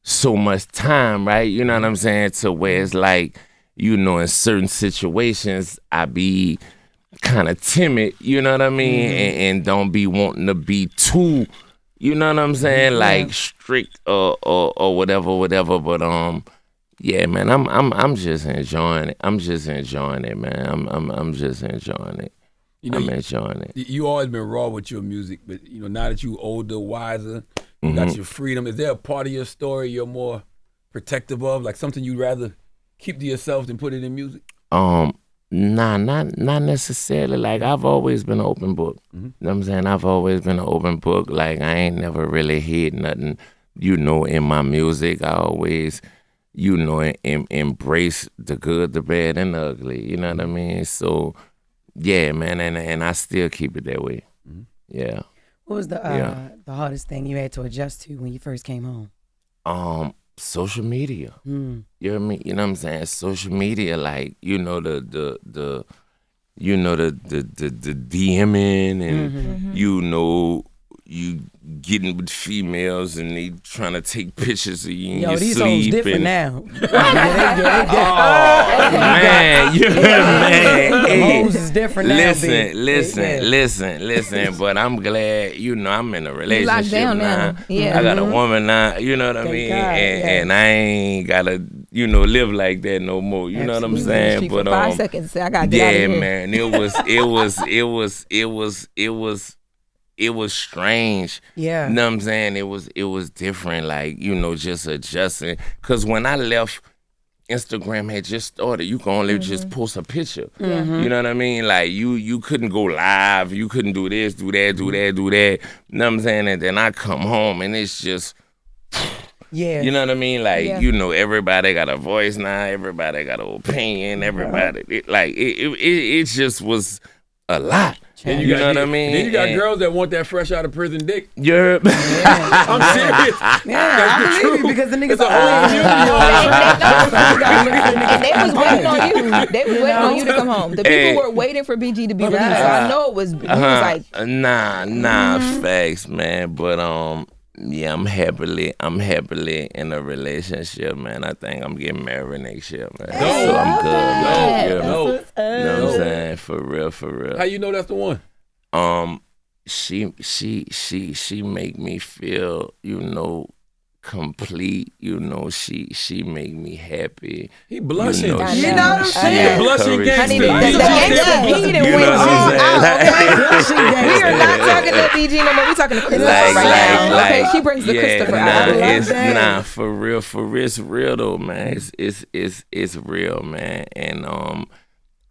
Speaker 5: so much time, right? You know what I'm saying? To where it's like, in certain situations, I be kind of timid, you know what I mean? And don't be wanting to be too, you know what I'm saying? Like strict or whatever. But yeah, man, I'm just enjoying it. I'm just enjoying it, man. I'm just enjoying it. I'm enjoying it.
Speaker 3: You always been raw with your music, but now that you older, wiser, you got your freedom. Is there a part of your story you're more protective of, like something you'd rather keep to yourself than put it in music?
Speaker 5: Nah, not necessarily. Like, I've always been an open book. You know what I'm saying? I've always been an open book. Like, I ain't never really hid nothing, in my music. I always, embrace the good, the bad, and the ugly. You know what I mean? So, yeah, man, and I still keep it that way. Yeah.
Speaker 2: What was the hardest thing you had to adjust to when you first came home?
Speaker 5: Social media. You know what I mean? You know what I'm saying? Social media, like, the DMing and you getting with females and they trying to take pictures of you in
Speaker 2: Yo,
Speaker 5: your
Speaker 2: these
Speaker 5: sleep.
Speaker 2: hoes different now.
Speaker 5: Man, you man. Hey,
Speaker 2: hoes is different now.
Speaker 5: Listen. But I'm glad, I'm in a relationship
Speaker 6: down
Speaker 5: now.
Speaker 6: now. Yeah.
Speaker 5: I got a woman now, you know what I mean?
Speaker 2: God,
Speaker 5: And I ain't gotta, live like that no more. You know what I'm saying?
Speaker 6: But 5 seconds, I gotta get out of here.
Speaker 5: Man, it was strange.
Speaker 2: Yeah.
Speaker 5: You know what I'm saying? It was different, like, just adjusting. Because when I left, Instagram had just started. You can only just post a picture.
Speaker 2: Mm-hmm.
Speaker 5: You know what I mean? Like, you couldn't go live. You couldn't do this, do that, do that, do that. You know what I'm saying? And then I come home, and it's just...
Speaker 2: Yeah.
Speaker 5: You know what I mean? Like, everybody got a voice now. Everybody got an opinion. Everybody... It just was a lot.
Speaker 3: And
Speaker 5: you know what I mean?
Speaker 3: Then you got girls that want that fresh out of prison dick.
Speaker 5: Yeah.
Speaker 3: I'm serious.
Speaker 2: Yeah, I believe you because the niggas are
Speaker 6: And they was waiting on you. They was waiting on you to come home. The people were waiting for BG to be released. So I know it was. He was like,
Speaker 5: nah, facts, man. But yeah, I'm happily in a relationship, man. I think I'm getting married next year, man. So I'm good, man. You know what I'm saying? For real.
Speaker 3: How you know that's the one?
Speaker 5: She make me feel, complete. She make me happy.
Speaker 3: He blushing.
Speaker 2: You know what I'm saying?
Speaker 3: Blushing gangster.
Speaker 6: the gangster beat and went all out. Okay? We are not talking to BG no more. We talking to Christopher right now. Okay, she brings the Christopher out.
Speaker 5: For real. It's real though, man. It's real, man. And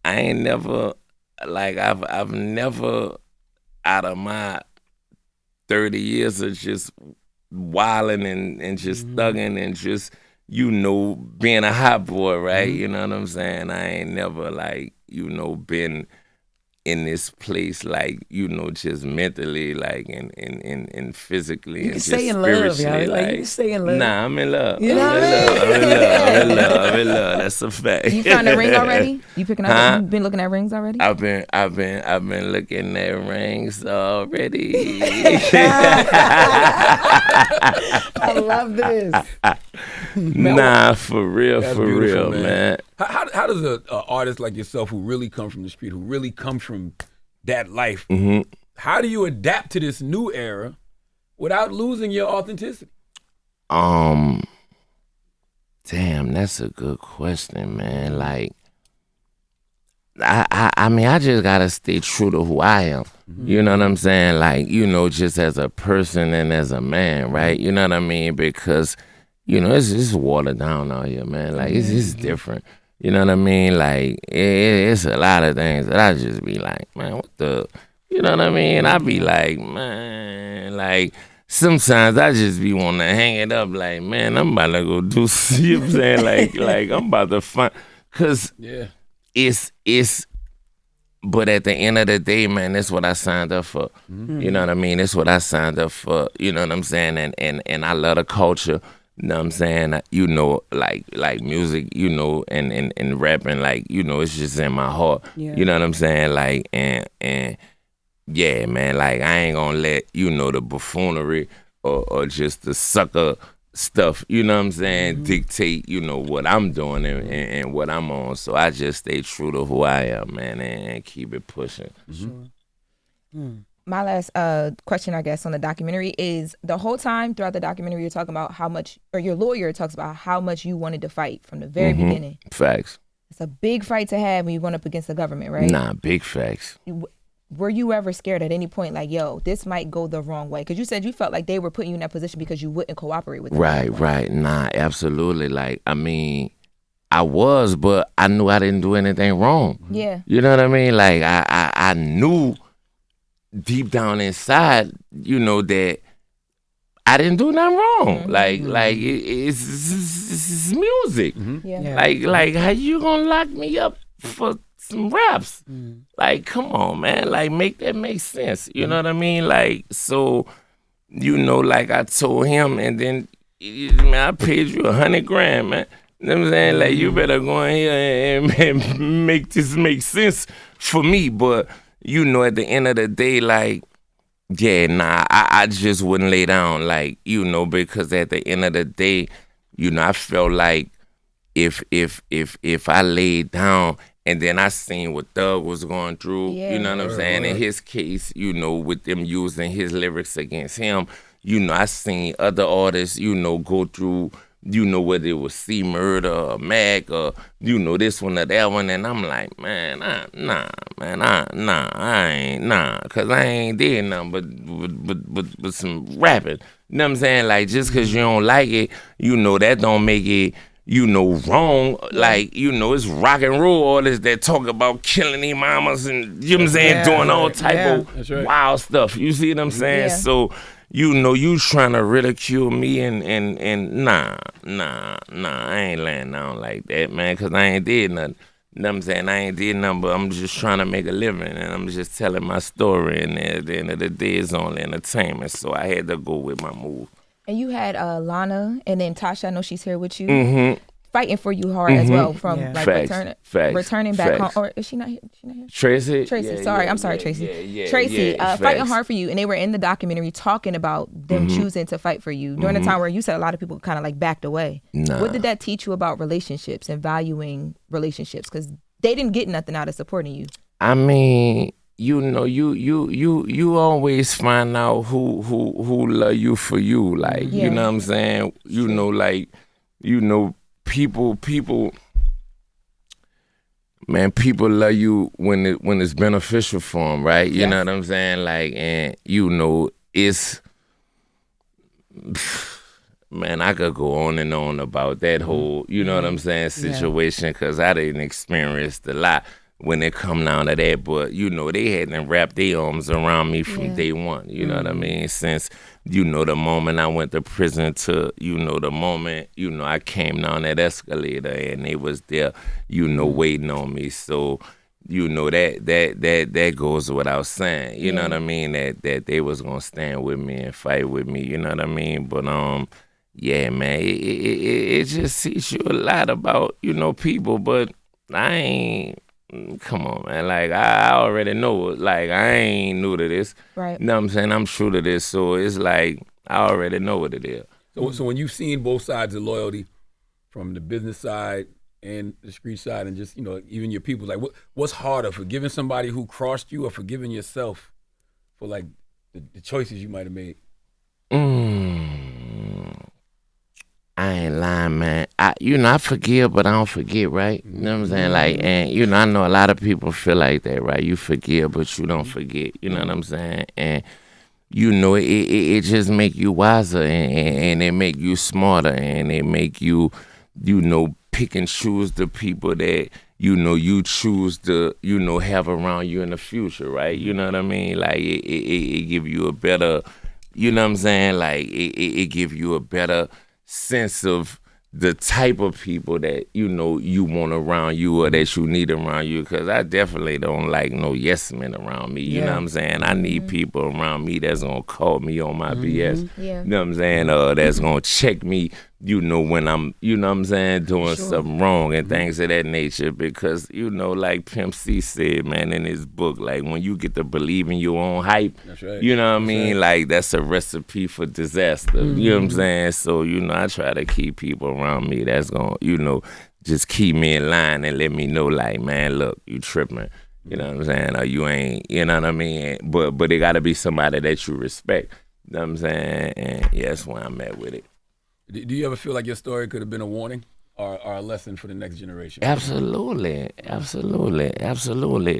Speaker 5: I ain't never I've never out of my 30 years of just wilding and just thugging and just, being a hot boy, right? You know what I'm saying? I ain't never been in this place just mentally, and physically,
Speaker 2: you
Speaker 5: and
Speaker 2: can
Speaker 5: just
Speaker 2: stay in love,
Speaker 5: spiritually.
Speaker 2: y'all. You can stay in love.
Speaker 5: Nah, I'm in love.
Speaker 2: You know what I
Speaker 5: I'm in love. That's a fact.
Speaker 6: You found a ring already? You picking up? You been looking at rings already?
Speaker 5: I've been looking at rings already.
Speaker 2: I love this.
Speaker 5: Nah, for real,
Speaker 3: man.
Speaker 5: man.
Speaker 3: How does an artist like yourself, who really come from the street, who really come from that life, how do you adapt to this new era without losing your authenticity?
Speaker 5: Damn, that's a good question, man. Like, I mean, I just gotta stay true to who I am. You know what I'm saying? Like, just as a person and as a man, right? You know what I mean? Because, it's watered down out here, man. Like, it's different. You know what I mean? Like, it's a lot of things that I just be like, man, what the, you know what I mean? I be like, man, like, sometimes I just be wanting to hang it up, like, man, I'm about to go do, you know what I'm saying? Like I'm about to find, because it's, but at the end of the day, man, that's what I signed up for. You know what I mean? That's what I signed up for, you know what I'm saying? And I love the culture. You know what I'm saying? Like music, and rapping, it's just in my heart.
Speaker 2: Yeah.
Speaker 5: You know what I'm saying? Like, and yeah, man, like, I ain't gonna let, the buffoonery or just the sucker stuff, you know what I'm saying, dictate, what I'm doing and what I'm on. So I just stay true to who I am, man, and keep it pushing.
Speaker 2: Sure.
Speaker 6: My last question, I guess, on the documentary is, the whole time throughout the documentary, you're talking about how much, or your lawyer talks about how much you wanted to fight from the very beginning.
Speaker 5: Facts.
Speaker 6: It's a big fight to have when you're going up against the government, right?
Speaker 5: Nah, big facts.
Speaker 6: Were you ever scared at any point, like, yo, this might go the wrong way? Because you said you felt like they were putting you in that position because you wouldn't cooperate with them.
Speaker 5: Right. Nah, absolutely. Like, I mean, I was, but I knew I didn't do anything wrong.
Speaker 6: Yeah.
Speaker 5: You know what I mean? Like, I knew deep down inside, that I didn't do nothing wrong. Like it's music.
Speaker 6: Yeah.
Speaker 5: Like how you gonna lock me up for some raps? Like, come on, man. Like, make that make sense. You know what I mean? Like, so, like I told him, and then, man, I paid you $100,000, man. You know what I'm saying? Like, you better go in here and make this make sense for me. But, at the end of the day, like, Yeah, nah, I just wouldn't lay down, like, because at the end of the day, I felt like if I laid down and then I seen what Thug was going through, you know what I'm saying? In his case, with them using his lyrics against him, I seen other artists, go through, whether it was C Murder or Mac or, this one or that one. And I'm like, man, I ain't, because I ain't did nothing but some rapping. You know what I'm saying? Like, just because you don't like it, that don't make it, wrong. Like, it's rock and roll artists that talk about killing their mamas and, you know what I'm saying, doing all type of wild stuff. You see what I'm saying? So, you trying to ridicule me and nah, I ain't laying down like that, man, because I ain't did nothing. You know what I'm saying? I ain't did nothing, but I'm just trying to make a living, and I'm just telling my story, and at the end of the day, it's only entertainment, so I had to go with my move.
Speaker 6: And you had Lana, and then Tasha, I know she's here with you, fighting for you hard as well, from like returning back home. Or is she not here?
Speaker 5: Tracy?
Speaker 6: I'm sorry, Tracy. Tracy, fighting hard for you, and they were in the documentary talking about them choosing to fight for you during the time where you said a lot of people kind of like backed away.
Speaker 5: Nah.
Speaker 6: What did that teach you about relationships and valuing relationships? Because they didn't get nothing out of supporting you.
Speaker 5: I mean, you always find out who love you for you, like, you know what I'm saying? People, man, people love you when it's beneficial for them, right? You know what I'm saying? Like, and it's, man, I could go on and on about that whole, you know what I'm saying, situation, because I didn't experience a lot when it come down to that, but they hadn't wrapped their arms around me from day one, you know what I mean? Since, the moment I went to prison to, the moment, I came down that escalator and they was there, waiting on me. So, that goes without saying, you know what I mean? That they was gonna stand with me and fight with me, you know what I mean? But yeah, man, it just teaches you a lot about, people, but I ain't. Come on, man. Like, I already know. Like, I ain't new to this.
Speaker 6: Right.
Speaker 5: You know what I'm saying? I'm true to this. So it's like, I already know what it is.
Speaker 3: So when you've seen both sides of loyalty, from the business side and the street side, and just, even your people, like, what's harder, forgiving somebody who crossed you or forgiving yourself for, like, the choices you might have made?
Speaker 5: I ain't lying, man. I forgive, but I don't forget, right? You know what I'm saying? Like, and, I know a lot of people feel like that, right? You forgive, but you don't forget. You know what I'm saying? And, it just make you wiser, and it make you smarter, and it make you, pick and choose the people that, you choose to, have around you in the future, right? You know what I mean? Like, it give you a better, you know what I'm saying? Like, it give you a better sense of the type of people that you want around you or that you need around you, because I definitely don't like no yes men around me. You know what I'm saying? I need people around me that's gonna call me on my BS. You know what I'm saying? That's gonna check me, when I'm, what I'm saying, doing something wrong and things of that nature. Because, like Pimp C said, man, in his book, like, when you get to believe in your own hype, you know what I mean? Like, that's a recipe for disaster. You know what I'm saying? So, I try to keep people around me that's gonna, just keep me in line and let me know, like, man, look, you tripping. You know what I'm saying? Or you ain't, you know what I mean? But it gotta be somebody that you respect. You know what I'm saying? And that's where I'm at with it.
Speaker 3: Do you ever feel like your story could have been a warning or a lesson for the next generation?
Speaker 5: Absolutely.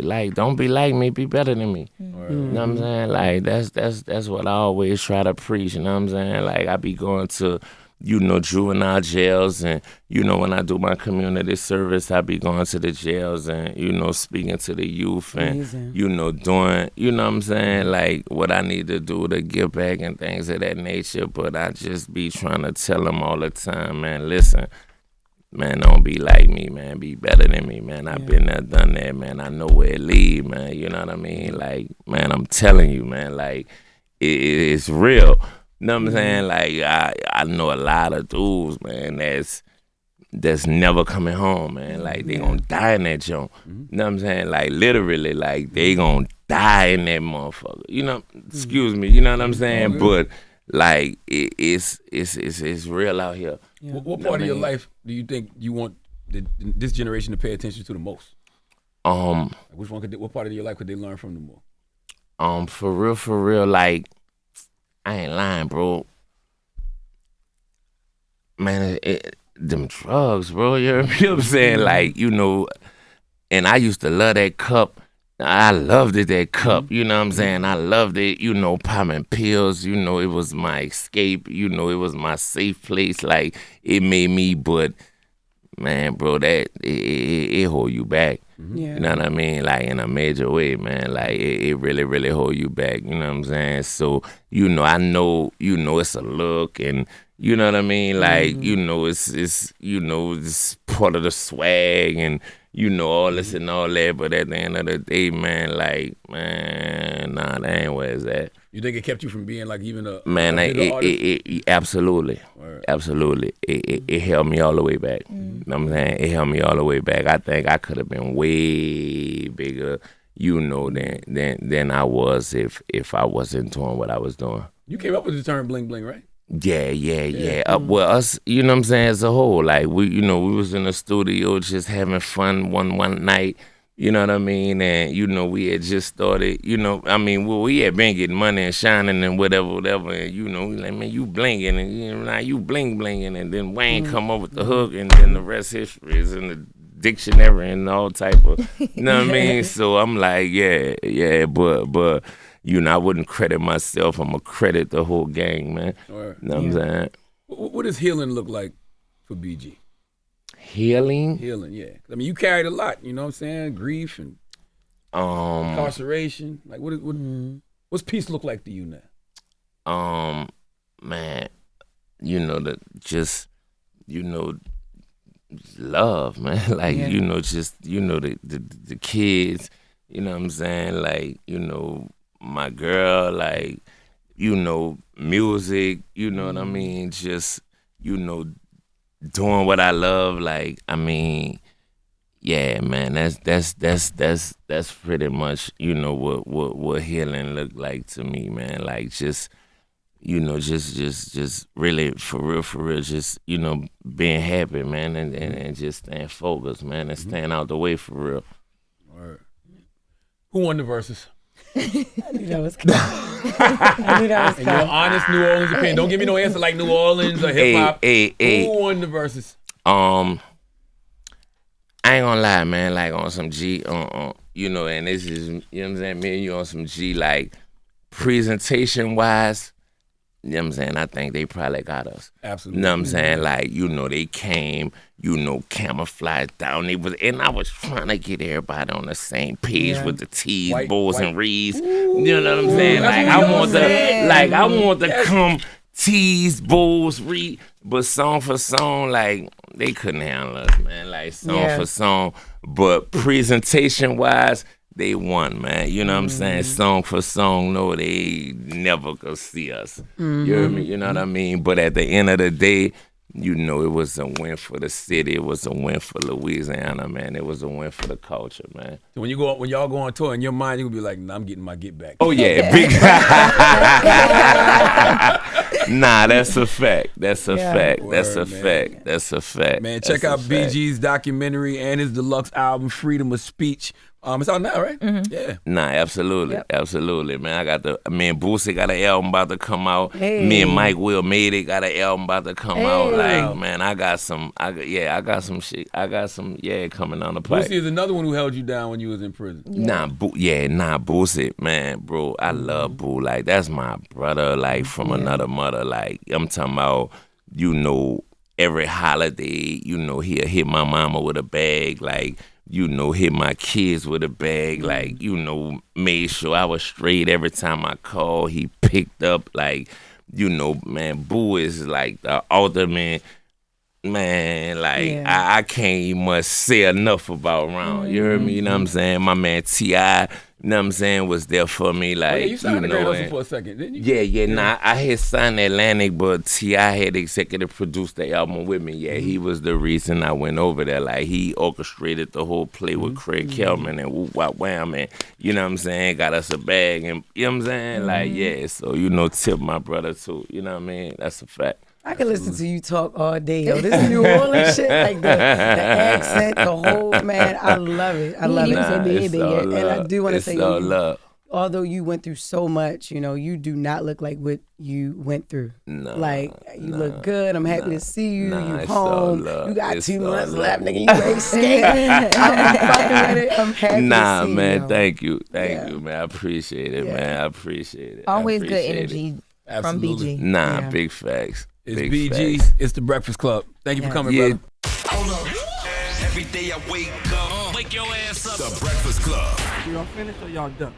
Speaker 5: Like, don't be like me, be better than me. You know what I'm saying? Like, that's what I always try to preach. You know what I'm saying? Like, I be going to, juvenile jails, and, when I do my community service, I be going to the jails and, speaking to the youth and, doing, you know what I'm saying, like, what I need to do to give back and things of that nature. But I just be trying to tell them all the time, man, listen, man, don't be like me, man, be better than me, man. I've been there, done that, man. I know where it lead, man, you know what I mean? Like, man, I'm telling you, man, like, it's real. You know what I'm saying? Like, I know a lot of dudes, man, that's never coming home, man. Like, they gonna die in that joint. You know what I'm saying? Like, literally, like, they gonna die in that motherfucker. You know, excuse me. You know what I'm saying? But like it's real out here.
Speaker 3: Yeah. What part of your life do you think you want this generation to pay attention to the most? What part of your life could they learn from the more?
Speaker 5: For real, like, I ain't lying, bro. Man, them drugs, bro. You know what I'm saying? Like, you know, and I used to love that cup. I loved it, that cup. You know what I'm saying? I loved it, you know, popping pills. You know, it was my escape. You know, it was my safe place. Like, it made me, but, man, bro, that, it hold you back. Yeah. You know what I mean? Like, in a major way, man. Like, it really, really hold you back. You know what I'm saying? So, you know, I know, you know, it's a look, and you know what I mean? Like, you know, it's you know, it's part of the swag, and you know, all this and all that. But at the end of the day, man, like, man, nah, that ain't where it's at.
Speaker 3: You think it kept you from being like even a
Speaker 5: man? It absolutely, absolutely. It held me all the way back. You know what I'm saying? It held me all the way back. I think I could have been way bigger, you know, than I was if I wasn't doing what I was doing.
Speaker 3: You came up with the term bling bling, right?
Speaker 5: Yeah. Well, us, you know what I'm saying, as a whole, like, we was in the studio just having fun one night. You know what I mean? And, you know, we had just started, you know, I mean, well, we had been getting money and shining and whatever. And, you know, we like, man, you blinging. And, you know, now you blinging. And then Wayne come up with the hook, and then the rest history is in the dictionary and all type of, you know what I mean? So I'm like, yeah, but, you know, I wouldn't credit myself. I'm going to credit the whole gang, man.
Speaker 3: Right.
Speaker 5: You know what I'm saying?
Speaker 3: What does healing look like for BG?
Speaker 5: Healing,
Speaker 3: yeah. I mean, you carried a lot, you know what I'm saying? Grief and incarceration. Like, what's peace look like to you now?
Speaker 5: Man, you know, just love, man. Like, you know, just, you know, the kids, you know what I'm saying? Like, you know, my girl, like, you know, music, you know what I mean? Just, you know, doing what I love, like, I mean, yeah, man, that's pretty much, you know, what healing looked like to me, man. Like, just, you know, just really, for real, just, you know, being happy, man, and just staying focused, man, and staying out the way, for real.
Speaker 3: Word. Who won the Verzuz?
Speaker 2: I knew that was coming. I knew that was coming.
Speaker 3: And your honest New Orleans opinion. Don't give me no answer like New Orleans or hip hop. Who won the Verzuz?
Speaker 5: I ain't gonna lie, man. Like, on some G, you know, and this is, you know what I'm saying, me and you on some G, like, presentation wise. You know what I'm saying? I think they probably got us.
Speaker 3: Absolutely.
Speaker 5: You know what I'm saying? Like, you know, they came, you know, camouflaged down. And I was trying to get everybody on the same page with the T's, Bulls, and Reeds. You know what I'm saying? Like, I want to come T's, Bulls, Reed, but song for song, like, they couldn't handle us, man. Like, song for song. But presentation wise, they won, man. You know what I'm saying? Song for song, no, they never could see us. You hear me? You know what I mean? But at the end of the day, you know, it was a win for the city. It was a win for Louisiana, man. It was a win for the culture, man.
Speaker 3: So when y'all go on tour, in your mind, you'll be like, nah, I'm getting my get back.
Speaker 5: Oh, yeah. Big. Nah, that's a fact. That's a fact.
Speaker 3: Word,
Speaker 5: that's a
Speaker 3: man.
Speaker 5: fact. That's a fact.
Speaker 3: Man, check out BG's documentary and his deluxe album, Freedom of Speech. It's out now, right? Yeah.
Speaker 5: Nah, absolutely. Absolutely, man. Me and Boosie got an album about to come out. Me and Mike Will Made It got an album about to come out. Like, man, I got some shit. I got some, coming down the pipe.
Speaker 3: Boosie is another one who held you down when you was in prison.
Speaker 5: Boosie, man, bro. I love Boo. Like, that's my brother, like, from another mother. Like, I'm talking about, you know, every holiday, you know, he'll hit my mama with a bag, like, you know, hit my kids with a bag, like, you know, made sure I was straight every time I called. He picked up, like, you know, man, Boo is like the ultimate, man, like, I can't even much say enough about around. You heard me? You know what I'm saying? My man T.I., you know what I'm saying, was there for me. Like,
Speaker 3: you signed to Great
Speaker 5: know,
Speaker 3: Hustle for a second, didn't you?
Speaker 5: Yeah. Nah, I had signed Atlantic, but T.I. had executive produced the album with me. Yeah, he was the reason I went over there. Like, he orchestrated the whole play with Craig Kelman and Woo Wop Wham, and you know what I'm saying, got us a bag, and you know what I'm saying, like, yeah. So tip my brother too. You know what I mean? That's a fact.
Speaker 2: I can listen to you talk all day, yo. This New Orleans shit, like the accent, the whole, man, I love it. I love it. And I do want to say, although you went through so much, you do not look like what you went through. Like, you look good. I'm happy to see you. You home. You got 2 months left, nigga. You ain't skating. I'm fucking with it. I'm happy to see you.
Speaker 5: Man, thank you. Thank you, man. I appreciate it, man. I appreciate it.
Speaker 6: Always good energy from BG.
Speaker 5: Big facts.
Speaker 3: It's
Speaker 5: big
Speaker 3: BG.
Speaker 5: Facts.
Speaker 3: It's the Breakfast Club. Thank you for coming, brother.
Speaker 1: Hold up. Every day I wake up. Wake your ass up. The Breakfast Club.
Speaker 7: Y'all finished or y'all done?